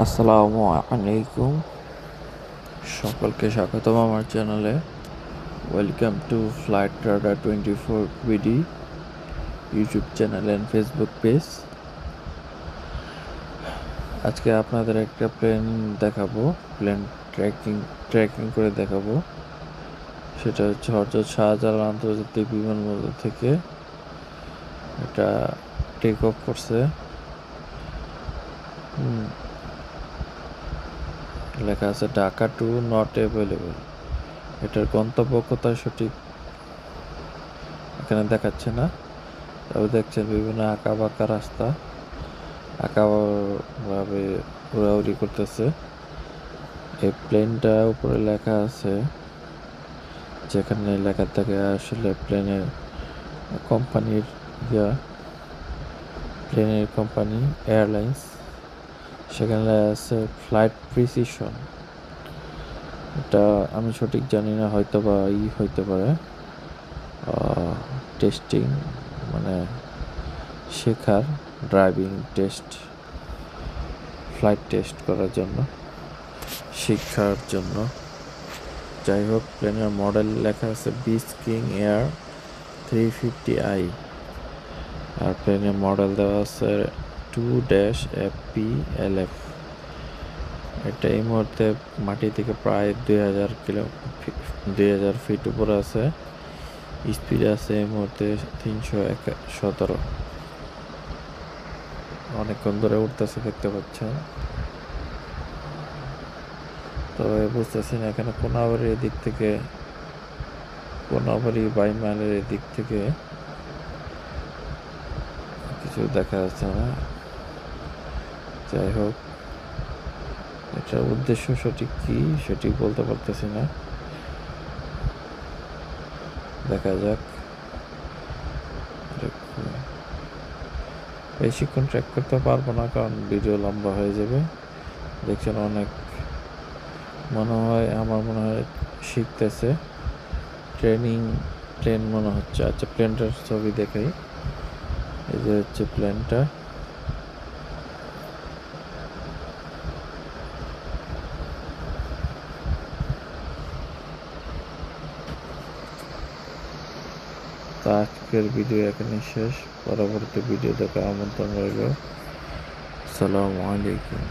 আসসালামু আলাইকুম, সকলকে স্বাগতম আমার চ্যানেলে। Welcome to flight radar 24 BD YouTube channel and Facebook page. আজকে আপনাদের একটা প্লেন দেখাবো, প্লেন ট্র্যাকিং করে দেখাবো। সেটা হচ্ছে হযরত শাহজালাল আন্তর্জাতিক বিমানবন্দর থেকে এটা টেক অফ করছে। লেখা আছে ঢাকা টু নট অ্যাভেলেবল। এটার গন্তব্য কোথায় সঠিক এখানে দেখাচ্ছে না, তবে দেখছেন বিভিন্ন আঁকা বাঁকা রাস্তা, আঁকাভাবে ঘোরাঘুরি করতেছে। এই প্লেনটা উপরে লেখা আছে, যেখানে লেখা থাকে আসলে প্লেনের কোম্পানির প্লেনের কোম্পানি এয়ারলাইন্স। সেখানে আছে ফ্লাইট প্রিসিশন। এটা আমি সঠিক জানি না, হয়তো বা হইতে পারে টেস্টিং, মানে শেখার ড্রাইভিং টেস্ট, ফ্লাইট টেস্ট করার জন্য, শিক্ষার জন্য। যাই হোক, প্লেনের মডেল লেখা আছে বিচ কিং এয়ার 350i, আর প্লেনের মডেল দেওয়া আছে 2-FPLF। এটা এই মুহূর্তে মাটি থেকে প্রায় 2000 ফিট উপরে আছে। স্পিড আছে এই মুহূর্তে 317। অনেকক্ষণ ধরে উঠতেছে, দেখতে পাচ্ছেন। তবে বুঝতেছি না এখানে কোনাবাড়ির দিক থেকে, কোনাবাড়ি বাইমাইলের দিক থেকে কিছু দেখা যাচ্ছে না। যাই হোক, এটার উদ্দেশ্য সঠিক কি সঠিক বলতে পারতেছি না, দেখা যাক। বেশিক্ষণ ট্র্যাক করতে পারবো না, কারণ ভিডিও লম্বা হয়ে যাবে। দেখছেন অনেক, আমার মনে হয় শিখতেছে, প্লেন মনে হচ্ছে। আচ্ছা, প্লেনটার ছবি দেখাই। এই যে হচ্ছে প্লেনটা। তা আজকের ভিডিও এখানেই শেষ। পরবর্তী ভিডিও দেখার আমন্ত্রণ রইল। আসসালামু আলাইকুম।